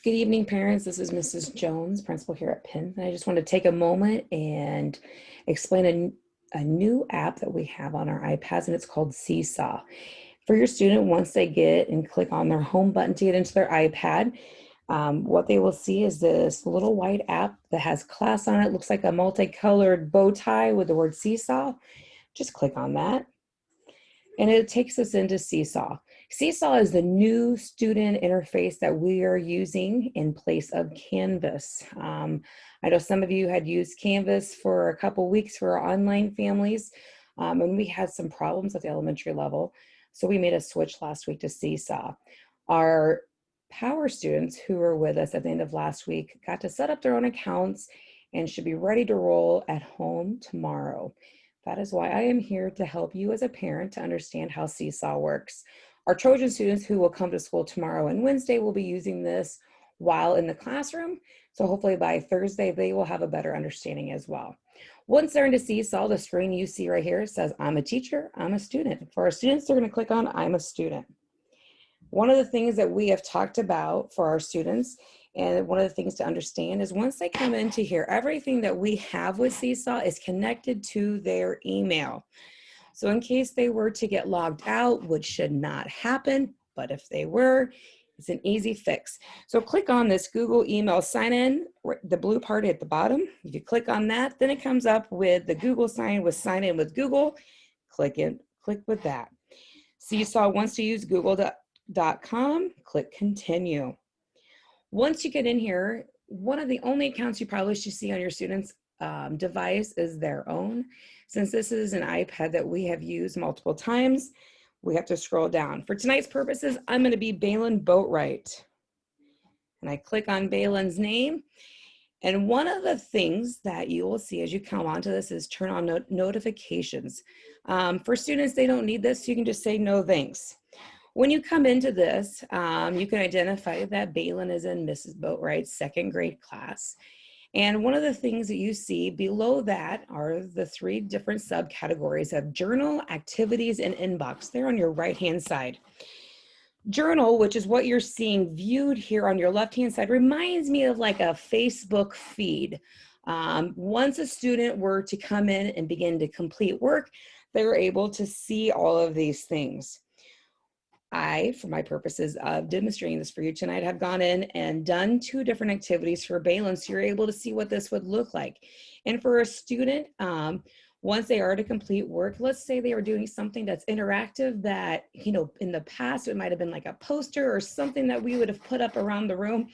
Good evening, parents. This is Mrs. Jones, principal here at Penn. And I just want to take a moment and explain a new app that we have on our iPads, and it's called Seesaw. For your student, once they get and click on their home button to get into their iPad, what they will see is this little white app that has class on it. Looks like a multicolored bow tie with the word Seesaw. Just click on that, and it takes us into Seesaw. Seesaw is the new student interface that we are using in place of Canvas. I know some of you had used Canvas for a couple weeks for our online families, and we had some problems at the elementary level. So we made a switch last week to Seesaw. Our Power students who were with us at the end of last week got to set up their own accounts and should be ready to roll at home tomorrow. That is why I am here to help you as a parent to understand how Seesaw works. Our Trojan students who will come to school tomorrow and Wednesday will be using this while in the classroom. So hopefully by Thursday, they will have a better understanding as well. Once they're into Seesaw, the screen you see right here says, I'm a teacher, I'm a student. For our students, they're going to click on I'm a student. One of the things that we have talked about for our students, and one of the things to understand is once they come into here, everything that we have with Seesaw is connected to their email. So in case they were to get logged out, which should not happen, but if they were, it's an easy fix. So click on this Google email sign in, the blue part at the bottom. If you click on that, then it comes up with the Google sign in with Google. Click with that. Seesaw wants to use google.com, click continue. Once you get in here, one of the only accounts you probably should see on your students' device is their own. Since this is an iPad that we have used multiple times, we have to scroll down. For tonight's purposes, I'm going to be Balin Boatwright. And I click on Balin's name. And one of the things that you will see as you come onto this is turn on notifications. For students, they don't need this. So you can just say no thanks. When you come into this, you can identify that Balin is in Mrs. Boatwright's second grade class. And one of the things that you see below that are the three different subcategories of journal, activities, and inbox. They're on your right-hand side. Journal, which is what you're seeing viewed here on your left-hand side, reminds me of like a Facebook feed. Once a student were to come in and begin to complete work, they were able to see all of these things. I, for my purposes of demonstrating this for you tonight, have gone in and done 2 different activities for Balin, so you're able to see what this would look like. And for a student, once they are to complete work, let's say they are doing something that's interactive that, you know, in the past, it might have been like a poster or something that we would have put up around the room.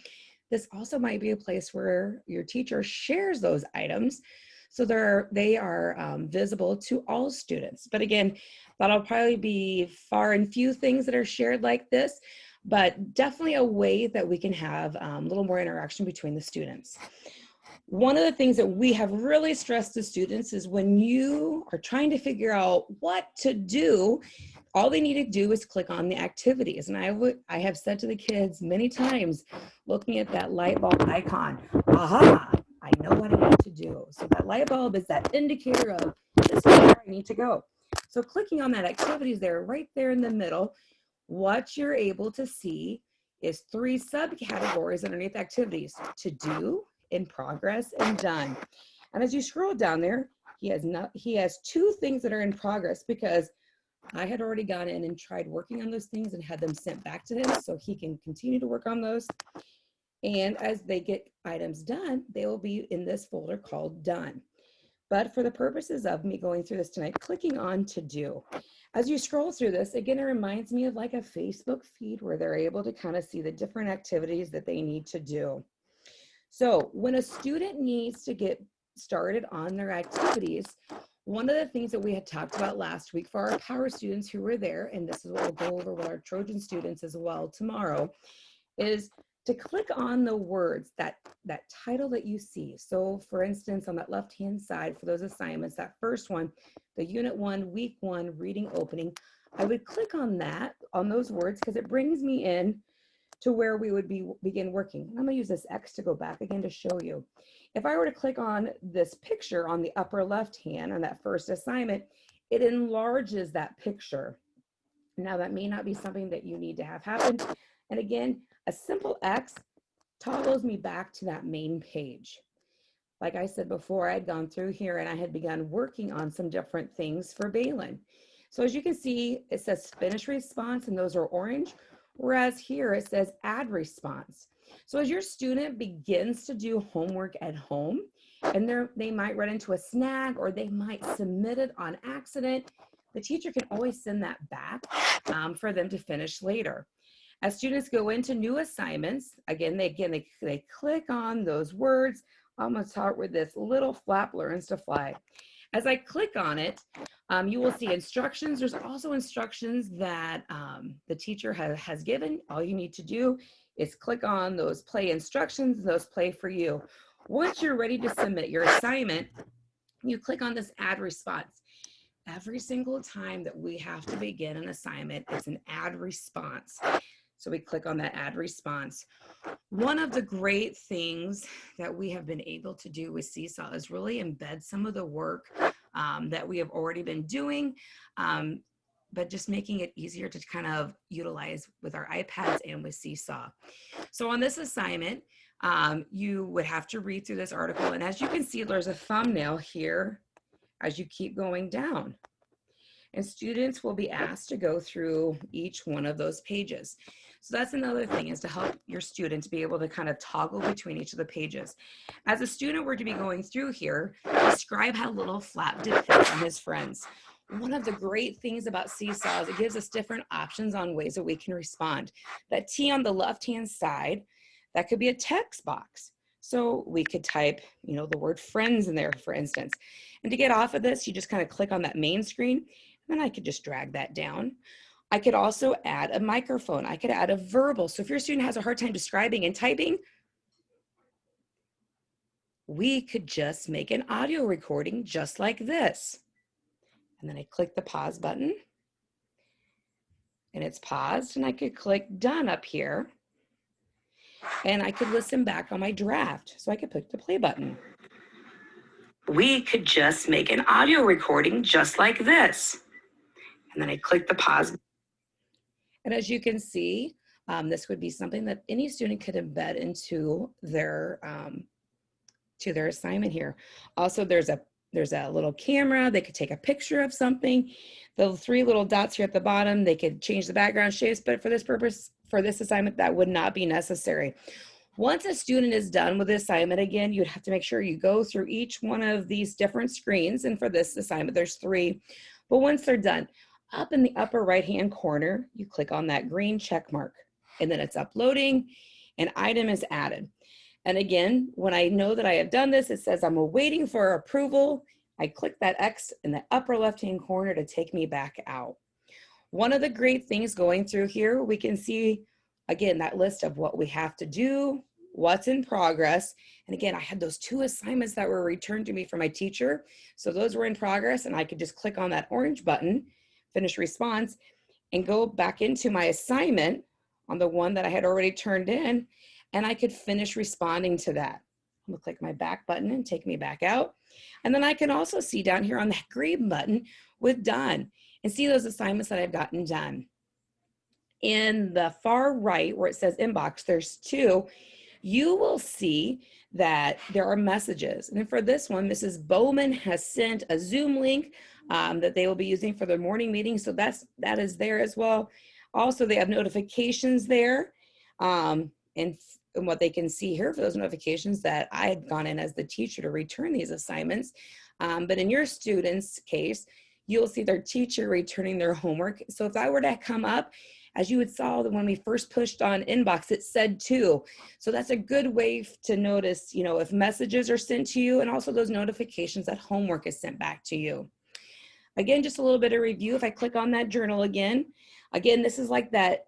This also might be a place where your teacher shares those items so they are visible to all students. But again, that'll probably be far and few things that are shared like this, but definitely a way that we can have a little more interaction between the students. One of the things that we have really stressed to students is when you are trying to figure out what to do, all they need to do is click on the activities. And I have said to the kids many times, looking at that light bulb icon, aha, I know what I need to do. So that light bulb is that indicator of this is where I need to go. So clicking on that activities there, right there in the middle, what you're able to see is 3 subcategories underneath activities: to do, in progress, and done. And as you scroll down there, he has 2 things that are in progress because I had already gone in and tried working on those things and had them sent back to him so he can continue to work on those. And as they get items done, they will be in this folder called done. But for the purposes of me going through this tonight, clicking on to do. As you scroll through this, again, it reminds me of like a Facebook feed where they're able to kind of see the different activities that they need to do. So when a student needs to get started on their activities, one of the things that we had talked about last week for our Power students who were there, and this is what we'll go over with our Trojan students as well tomorrow, is to click on the words, that title that you see. So for instance, on that left-hand side for those assignments, that first one, the Unit 1, Week 1, reading opening, I would click on those words because it brings me in to where we would begin working. I'm gonna use this X to go back again to show you. If I were to click on this picture on the upper left hand on that first assignment, it enlarges that picture. Now that may not be something that you need to have happen. And again, a simple X toggles me back to that main page. Like I said before, I'd gone through here and I had begun working on some different things for Balin. So as you can see, it says finish response, and those are orange, whereas here it says add response. So as your student begins to do homework at home, and they might run into a snag or they might submit it on accident, the teacher can always send that back for them to finish later. As students go into new assignments, they click on those words. I'm going to start with this little flap learns to fly. As I click on it, you will see instructions. There's also instructions that the teacher has given. All you need to do is click on those play instructions, those play for you. Once you're ready to submit your assignment, you click on this add response. Every single time that we have to begin an assignment, it's an add response. So we click on that add response. One of the great things that we have been able to do with Seesaw is really embed some of the work that we have already been doing, but just making it easier to kind of utilize with our iPads and with Seesaw. So on this assignment, you would have to read through this article. And as you can see, there's a thumbnail here as you keep going down. And students will be asked to go through each one of those pages. So that's another thing, is to help your students be able to kind of toggle between each of the pages. As a student were to be going through here, describe how little Flap did fit on his friends. One of the great things about Seesaw is it gives us different options on ways that we can respond. That T on the left-hand side, that could be a text box. So we could type, the word friends in there, for instance. And to get off of this, you just kind of click on that main screen, and then I could just drag that down. I could also add a microphone. I could add a verbal. So if your student has a hard time describing and typing, we could just make an audio recording just like this. And then I click the pause button, and it's paused, and I could click done up here, and I could listen back on my draft. So I could click the play button. We could just make an audio recording just like this. And then I click the pause. And as you can see, this would be something that any student could embed into their assignment here. Also, there's a little camera. They could take a picture of something. The 3 little dots here at the bottom, they could change the background shapes, but for this purpose, for this assignment, that would not be necessary. Once a student is done with the assignment, again, you'd have to make sure you go through each one of these different screens. And for this assignment, there's 3. But once they're done, up in the upper right-hand corner, you click on that green check mark, and then it's uploading, an item is added. And again, when I know that I have done this, it says I'm waiting for approval. I click that X in the upper left-hand corner to take me back out. One of the great things going through here, we can see, again, that list of what we have to do, what's in progress. And again, I had those 2 assignments that were returned to me from my teacher. So those were in progress, and I could just click on that orange button, finish response, and go back into my assignment on the one that I had already turned in, and I could finish responding to that. I'm gonna click my back button and take me back out. And then I can also see down here on that green button with done, and see those assignments that I've gotten done. In the far right where it says inbox, there's 2. You will see that there are messages. And for this one, Mrs. Bowman has sent a Zoom link that they will be using for their morning meeting. So that is there as well. Also, they have notifications there. And what they can see here for those notifications, that I had gone in as the teacher to return these assignments. But in your student's case, you'll see their teacher returning their homework. So if that were to come up, as you would saw that when we first pushed on inbox, it said 2. So that's a good way to notice, if messages are sent to you, and also those notifications that homework is sent back to you. Again, just a little bit of review. If I click on that journal again, this is like that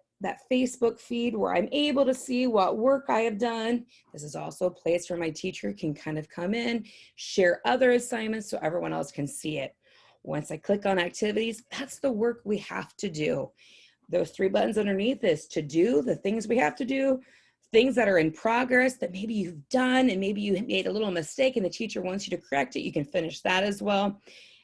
Facebook feed where I'm able to see what work I have done. This is also a place where my teacher can kind of come in, share other assignments so everyone else can see it. Once I click on activities, that's the work we have to do. Those 3 buttons underneath is to do, the things we have to do, things that are in progress that maybe you've done and maybe you made a little mistake and the teacher wants you to correct it. You can finish that as well.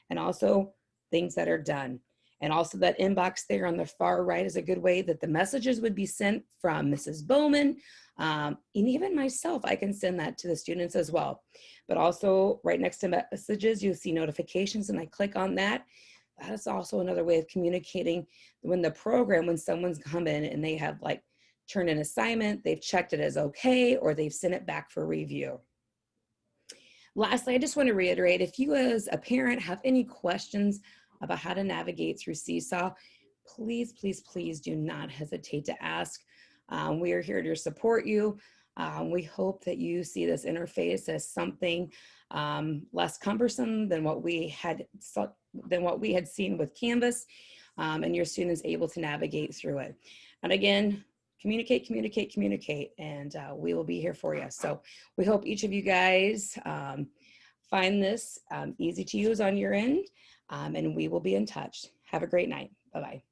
And also things that are done. And also that inbox there on the far right is a good way that the messages would be sent from Mrs. Bowman. And even myself, I can send that to the students as well. But also right next to messages, you'll see notifications, and I click on that. That is also another way of communicating when someone's come in and they have like turned an assignment, they've checked it as okay, or they've sent it back for review. Lastly, I just want to reiterate, if you as a parent have any questions about how to navigate through Seesaw, please, please, please do not hesitate to ask. We are here to support you. We hope that you see this interface as something less cumbersome than what we had seen with Canvas, and your students able to navigate through it. And again, communicate, communicate, communicate, and we will be here for you. So we hope each of you guys find this easy to use on your end, and we will be in touch. Have a great night. Bye-bye.